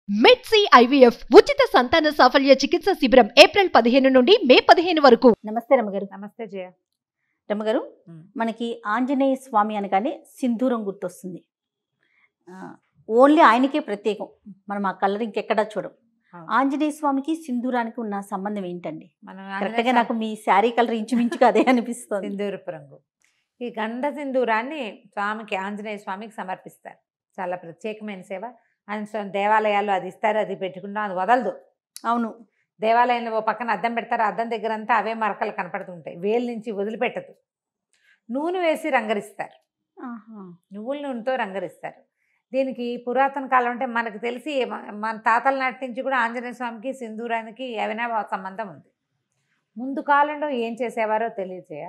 మెడ్సీ IVF ఉచిత సంతాన సాఫల్య చికిత్స శిబిరం ఏప్రిల్ 15 నుండి మే 15 వరకు. నమస్తే రమగారు. నమస్తే జయ. రమగారు, మనకి ఆంజనేయ స్వామి అనగానే సింధూరం గుర్తొస్తుంది. ఓన్లీ ఆయనకే ప్రత్యేకం, మనం ఆ కలర్ ఇంకెక్కడా చూడం. ఆంజనేయ స్వామికి సింధూరానికి ఉన్న సంబంధం ఏంటండి? కరెక్ట్గా నాకు మీ శారీ కలర్ ఇంచుమించుగా అదే అనిపిస్తుంది. సింధూరపు రంగు. ఈ గంధ సింధూరాన్ని స్వామికి, ఆంజనేయ స్వామికి సమర్పిస్తారు. చాలా ప్రత్యేకమైన సేవ. ఆయన దేవాలయాల్లో అది ఇస్తారు, అది పెట్టుకుంటాం, అది వదలదు. అవును, దేవాలయంలో ఓ పక్కన అద్దం పెడతారు, అద్దం దగ్గర అంతా అవే మరకలు కనపడుతుంటాయి, వేలు నుంచి వదిలిపెట్టదు. నూనె వేసి రంగరిస్తారు, నువ్వుల నూనెతో రంగరిస్తారు. దీనికి పురాతన కాలం అంటే మనకు తెలిసి మన తాతల నాటి నుంచి కూడా ఆంజనేయ స్వామికి సింధూరానికి ఏమైనా సంబంధం ఉంది. ముందు కాలంలో ఏం చేసేవారో తెలియజేయ.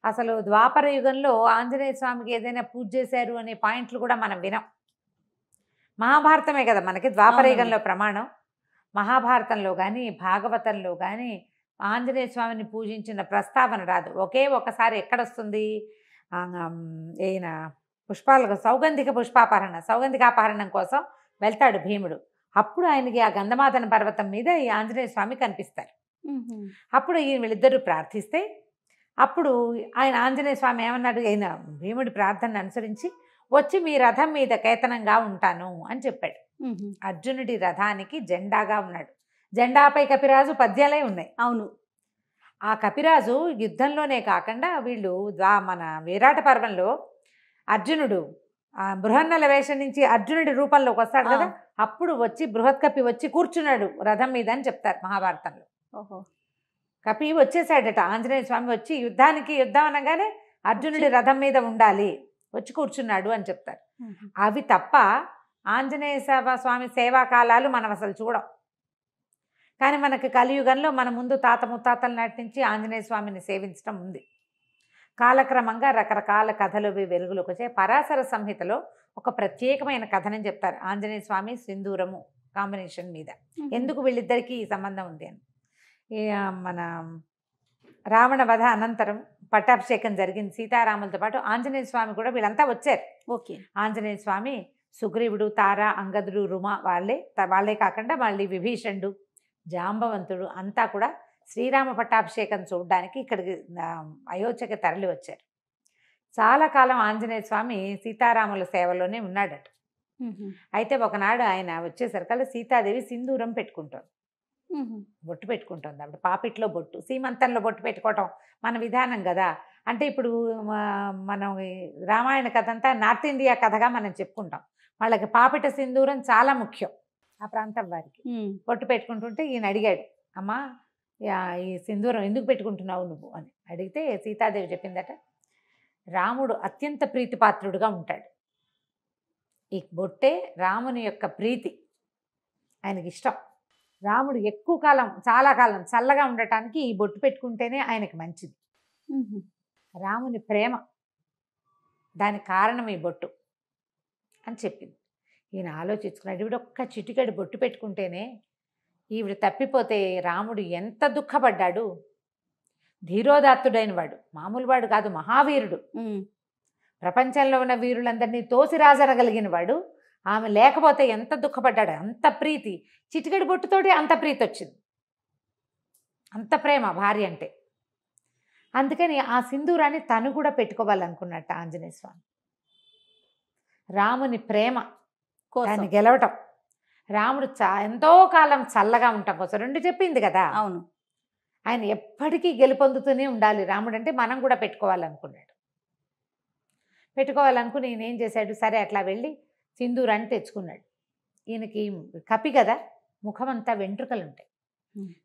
అసలు ద్వాపర యుగంలో ఆంజనేయ స్వామికి ఏదైనా పూజ చేశారు అనే పాయింట్లు కూడా మనం వినం. మహాభారతమే కదా మనకి ద్వాపర యుగంలో ప్రమాణం. మహాభారతంలో కానీ భాగవతంలో కానీ ఆంజనేయ స్వామిని పూజించిన ప్రస్తావన రాదు. ఒకే ఒకసారి ఎక్కడొస్తుంది, ఈయన సౌగంధికాపహరణం కోసం వెళ్తాడు భీముడు. అప్పుడు ఆయనకి ఆ గంధమాదన పర్వతం మీద ఈ ఆంజనేయ స్వామి కనిపిస్తారు. అప్పుడు వీళ్ళిద్దరూ ప్రార్థిస్తే అప్పుడు ఆయన ఆంజనేయ స్వామి ఏమన్నాడు, ఆయన భీముడి ప్రార్థనను అనుసరించి వచ్చి మీ రథం మీద కేతనంగా ఉంటాను అని చెప్పాడు. అర్జునుడి రథానికి జెండాగా ఉన్నాడు. జెండాపై కపిరాజు పద్యాలే ఉన్నాయి. అవును, ఆ కపిరాజు యుద్ధంలోనే కాకుండా వీళ్ళు మన విరాట పర్వంలో అర్జునుడు బృహన్నల వేషం నుంచి అర్జునుడి రూపంలోకి వస్తాడు కదా, అప్పుడు వచ్చి బృహత్ కపి వచ్చి కూర్చున్నాడు రథం మీద అని చెప్తారు మహాభారతంలో. కపి వచ్చేసాడట, ఆంజనేయ స్వామి వచ్చి యుద్ధం అనగానే అర్జునుడి రథం మీద ఉండాలి, వచ్చి కూర్చున్నాడు అని చెప్తారు. అవి తప్ప ఆంజనేయ స్వామి సేవా కాలాలు మనం అసలు చూడం. కానీ మనకి కలియుగంలో మన ముందు తాత ముత్తాతల నాటి నుంచి ఆంజనేయ స్వామిని సేవించడం ఉంది. కాలక్రమంగా రకరకాల కథలు వెలుగులోకి వచ్చాయి. పరాశర సంహితలో ఒక ప్రత్యేకమైన కథనని చెప్తారు ఆంజనేయ స్వామి సింధూరము కాంబినేషన్ మీద. ఎందుకు వీళ్ళిద్దరికీ ఈ సంబంధం ఉంది అని. మన రావణ వధ అనంతరం పట్టాభిషేకం జరిగింది సీతారాములతో పాటు. ఆంజనేయ స్వామి కూడా వీళ్ళంతా వచ్చారు. ఓకే, ఆంజనేయ స్వామి, సుగ్రీవుడు, తార, అంగదుడు, రుమ వాళ్ళే కాకుండా మళ్ళీ విభీషణుడు, జాంబవంతుడు అంతా కూడా శ్రీరామ పట్టాభిషేకం చూడడానికి ఇక్కడికి అయోధ్యకి తరలి వచ్చారు. చాలా కాలం ఆంజనేయ స్వామి సీతారాముల సేవలోనే ఉన్నాడట. అయితే ఒకనాడు ఆయన వచ్చేసరికల్లా సీతాదేవి సింధూరం పెట్టుకుంటుంది, బొట్టు పెట్టుకుంటుంది. అప్పుడు పాపిట్లో బొట్టు, సీమంతంలో బొట్టు పెట్టుకోవటం మన విధానం కదా. అంటే ఇప్పుడు మనం రామాయణ కథ అంతా నార్త్ ఇండియా కథగా మనం చెప్పుకుంటాం. వాళ్ళకి పాపిట సింధూరం చాలా ముఖ్యం ఆ ప్రాంతం వారికి. బొట్టు పెట్టుకుంటుంటే ఈయన అడిగాడు, అమ్మా ఈ సింధూరం ఎందుకు పెట్టుకుంటున్నావు నువ్వు అని అడిగితే సీతాదేవి చెప్పిందట, రాముడు అత్యంత ప్రీతిపాత్రుడుగా ఉంటాడు, ఈ బొట్టే రాముని యొక్క ప్రీతి, ఆయనకి ఇష్టం. రాముడు ఎక్కువ కాలం, చాలా కాలం చల్లగా ఉండటానికి ఈ బొట్టు పెట్టుకుంటేనే ఆయనకి మంచిది. రాముని ప్రేమ, దానికి కారణం ఈ బొట్టు అని చెప్పింది. ఈయన ఆలోచించుకున్నాడు, ఈవిడ ఒక్క చిటికెడు బొట్టు పెట్టుకుంటేనే ఈవిడ తప్పిపోతే రాముడు ఎంత దుఃఖపడ్డాడు. ధీరోదాత్తుడైన వాడు, మామూలు వాడు కాదు, మహావీరుడు. ప్రపంచంలో ఉన్న వీరులందరినీ తోసిరాజనగలిగిన వాడు. ఆమె లేకపోతే ఎంత దుఃఖపడ్డాడు, అంత ప్రీతి. చిటికెడు బొట్టుతోటి అంత ప్రీతి వచ్చింది, అంత ప్రేమ భార్య అంటే. అందుకని ఆ సింధూరాన్ని తను కూడా పెట్టుకోవాలనుకున్నట్ట ఆంజనేయ స్వామి. రాముని ప్రేమ దాన్ని గెలవటం, రాముడు ఎంతో కాలం చల్లగా ఉండటం కోసం రెండు చెప్పింది కదా. అవును, ఆయన ఎప్పటికీ గెలుపొందుతూనే ఉండాలి రాముడు అంటే, మనం కూడా పెట్టుకోవాలనుకున్నాడు. పెట్టుకోవాలనుకుని ఈయన ఏం చేశాడు, సరే అట్లా వెళ్ళి సింధూరాన్ని తెచ్చుకున్నాడు. ఈయనకి కపి కదా, ముఖం అంతా వెంట్రుకలు ఉంటాయి.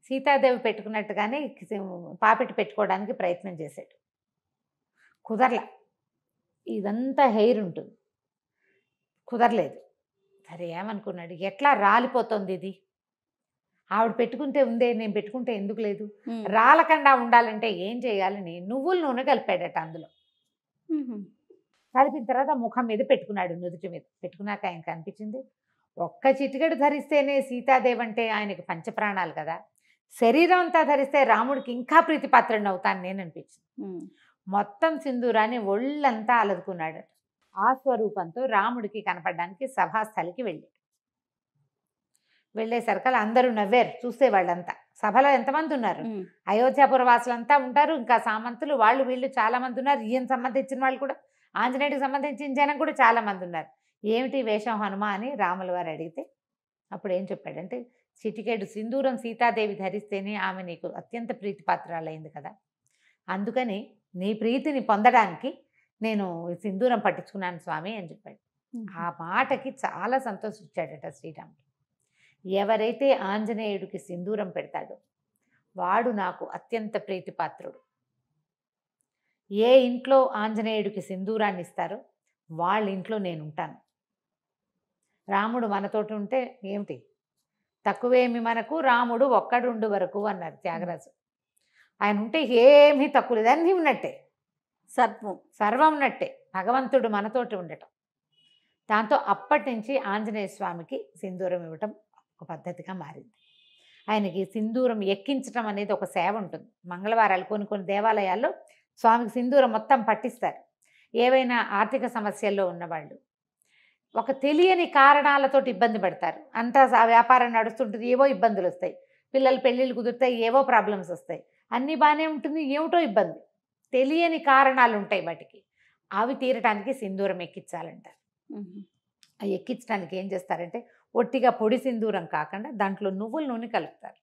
సీతాదేవి పెట్టుకున్నట్టుగానే పాపిటి పెట్టుకోవడానికి ప్రయత్నం చేశాడు, కుదరలా. ఇదంతా హెయిర్ ఉంటుంది, కుదరలేదు. సరే ఏమనుకున్నాడు, ఎట్లా రాలిపోతుంది ఇది, ఆవిడ పెట్టుకుంటే ఉందే, నేను పెట్టుకుంటే ఎందుకు లేదు, రాలకుండా ఉండాలంటే ఏం చేయాలని నువ్వుల నూనె కలిపాడట అందులో. కలిపిన తర్వాత ముఖం మీద పెట్టుకున్నాడు, నుదుటి మీద పెట్టుకున్నాక ఆయనకు అనిపించింది, ఒక్క చిటికెడు ధరిస్తేనే సీతాదేవి అంటే ఆయనకి పంచప్రాణాలు కదా, శరీరం అంతా ధరిస్తే రాముడికి ఇంకా ప్రీతిపాత్రుడిని అవుతాను నేను అనిపించింది. మొత్తం సింధూరాన్ని ఒళ్ళంతా అలదుకున్నాడు. ఆ స్వరూపంతో రాముడికి కనపడడానికి సభాస్థలికి వెళ్ళాడు. వెళ్ళేసరికి అందరూ నవ్వారు చూసేవాళ్ళంతా. సభలో ఎంతమంది ఉన్నారు, అయోధ్యాపుర వాసులంతా ఉంటారు, ఇంకా సామంతులు వాళ్ళు వీళ్ళు చాలా మంది ఉన్నారు, ఈయన సంబంధించిన వాళ్ళు కూడా, ఆంజనేయుడికి సంబంధించిన జనం కూడా చాలా మంది ఉన్నారు. ఏమిటి వేషం హనుమ అని రాముల వారు అడిగితే అప్పుడు ఏం చెప్పాడంటే, చిటికెడు సింధూరం సీతాదేవి ధరిస్తేనే ఆమె నీకు అత్యంత ప్రీతిపాత్రాలైంది కదా, అందుకని నీ ప్రీతిని పొందడానికి నేను సింధూరం పట్టించుకున్నాను స్వామి అని చెప్పాడు. ఆ మాటకి చాలా సంతోషించాడట శ్రీరాముడు. ఎవరైతే ఆంజనేయుడికి సింధూరం పెడతాడో వాడు నాకు అత్యంత ప్రీతిపాత్రుడు. ఏ ఇంట్లో ఆంజనేయుడికి సింధూరాన్ని ఇస్తారో వాళ్ళ ఇంట్లో నేను ఉంటాను. రాముడు మనతోటి ఉంటే ఏమిటి తక్కువేమి మనకు, రాముడు ఒక్కడుండు వరకు అన్నారు త్యాగరాజు. ఆయన ఉంటే ఏమీ తక్కువ లేదు, అన్నీ ఉన్నట్టే, సర్వం ఉన్నట్టే, భగవంతుడు మనతోటి ఉండటం. దాంతో అప్పటి నుంచి ఆంజనేయ స్వామికి సింధూరం ఇవ్వటం ఒక పద్ధతిగా మారింది. ఆయనకి సింధూరం ఎక్కించడం అనేది ఒక సేవ ఉంటుంది. మంగళవారాలు కొన్ని దేవాలయాల్లో స్వామికి సింధూరం మొత్తం పట్టిస్తారు. ఏవైనా ఆర్థిక సమస్యల్లో ఉన్నవాళ్ళు, ఒక తెలియని కారణాలతోటి ఇబ్బంది పడతారు, అంతా వ్యాపారం నడుస్తుంటుంది, ఏవో ఇబ్బందులు వస్తాయి, పిల్లలు పెళ్ళిళ్ళు కుదురుతాయి, ఏవో ప్రాబ్లమ్స్ వస్తాయి, అన్నీ బాగానే ఉంటుంది, ఏమిటో ఇబ్బంది, తెలియని కారణాలు ఉంటాయి వాటికి. అవి తీరటానికి సింధూరం ఎక్కించాలంటారు. అవి ఎక్కించడానికి ఏం చేస్తారంటే ఒట్టిగా పొడి సింధూరం కాకుండా దాంట్లో నువ్వుల నూనె కలుపుతారు.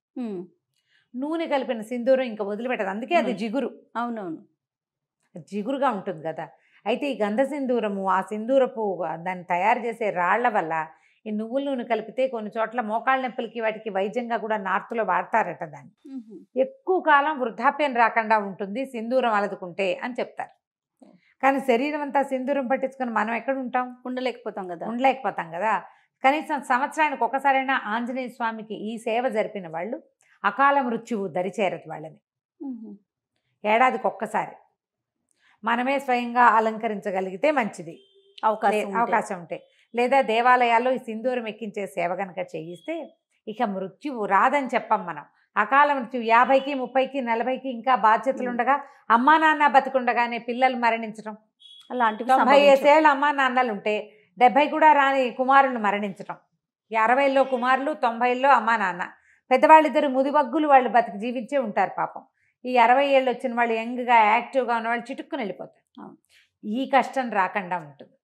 నూనె కలిపిన సింధూరం ఇంకా వదిలిపెట్టదు, అందుకే అది జిగురు. అవునవును, జిగురుగా ఉంటుంది కదా. అయితే ఈ గంధ సింధూరము, ఆ సింధూరపు దాన్ని తయారు చేసే రాళ్ల వల్ల ఈ నువ్వుల నూనె కలిపితే కొన్ని చోట్ల మోకాళ్ళ నొప్పులకి వాటికి వైద్యంగా కూడా నార్త్లో వాడతారట. దాన్ని ఎక్కువ కాలం వృద్ధాప్యం రాకుండా ఉంటుంది సింధూరం అలదుకుంటే అని చెప్తారు. కానీ శరీరం అంతా సింధూరం పట్టించుకొని మనం ఎక్కడ ఉంటాం, ఉండలేకపోతాం కదా. కనీసం సంవత్సరానికి ఒకసారైనా ఆంజనేయ స్వామికి ఈ సేవ జరిపిన వాళ్ళు అకాల మృత్యువు దరిచేరదు వాళ్ళని. ఏడాదికి ఒక్కసారి మనమే స్వయంగా అలంకరించగలిగితే మంచిది, అవకాశం ఉంటే. లేదా దేవాలయాల్లో ఈ సింధూరం ఎక్కించే సేవ కనుక చేయిస్తే ఇక మృత్యువు రాదని చెప్పం మనం. అకాల మృత్యువు 50కి 30కి 40కి ఇంకా బాధ్యతలు ఉండగా, అమ్మా నాన్న బతికుండగానే పిల్లలు మరణించడం, అలాంటివి 95 ఏళ్ళ అమ్మా నాన్నలు ఉంటే 70 కూడా రాని కుమారులు మరణించడం, 60లో కుమారులు 90లో అమ్మా నాన్న, పెద్దవాళ్ళిద్దరు ముదిబగ్గులు వాళ్ళు బతికి జీవించే ఉంటారు పాపం. ఈ 60 ఏళ్ళు వచ్చిన వాళ్ళు యంగ్గా యాక్టివ్గా ఉన్న వాళ్ళు చిటుక్కుని వెళ్ళిపోతారు. ఈ కష్టం రాకుండా ఉంటుంది.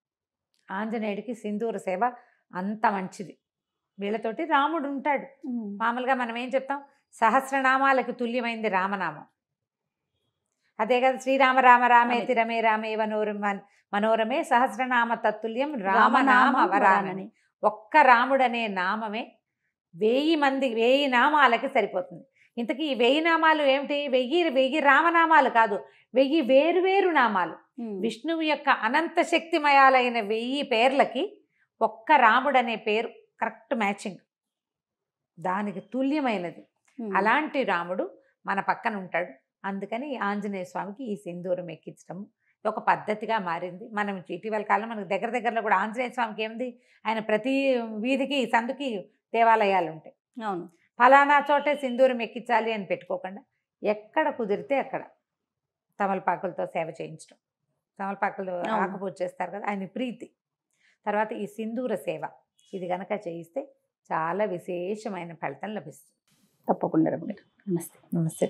ఆంజనేయుడికి సింధూర సేవ అంత మంచిది. వీళ్ళతోటి రాముడు ఉంటాడు. మామూలుగా మనం ఏం చెప్తాం, సహస్రనామాలకు తుల్యమైంది రామనామం. అదే కదా, శ్రీరామ రామ రామేతి రమే రామే మనోరమే సహస్రనామ తత్తుల్యం రామనామ వరానని. ఒక్క రాముడనే నామమే 1000 నామాలకి సరిపోతుంది. ఇంతకీ ఈ 1000 నామాలు ఏమిటి? 1000 రామనామాలు కాదు, 1000 వేరువేరు నామాలు. విష్ణువు యొక్క అనంత శక్తిమయాలైన 1000 పేర్లకి ఒక్క రాముడనే పేరు కరెక్ట్ మ్యాచింగ్, దానికి తుల్యమైనది. అలాంటి రాముడు మన పక్కన ఉంటాడు. అందుకని ఆంజనేయ స్వామికి ఈ సింధూరం ఎక్కించడం ఒక పద్ధతిగా మారింది. మనం ఇటీవల కాలం మనకు దగ్గరలో కూడా ఆంజనేయ స్వామికి ఏముంది, ఆయన ప్రతి వీధికి సందుకి దేవాలయాలు ఉంటాయి. అవును, ఫలానా చోటే సింధూరం ఎక్కించాలి అని పెట్టుకోకుండా ఎక్కడ కుదిరితే అక్కడ తమలపాకులతో సేవ చేయించడం. తమలపాకులు ఆకుపూజ చేస్తారు కదా, ఆయన ప్రీతి. తర్వాత ఈ సింధూర సేవ ఇది గనక చేయిస్తే చాలా విశేషమైన ఫలితం లభిస్తుంది. తప్పకుండా. నమస్తే. నమస్తే.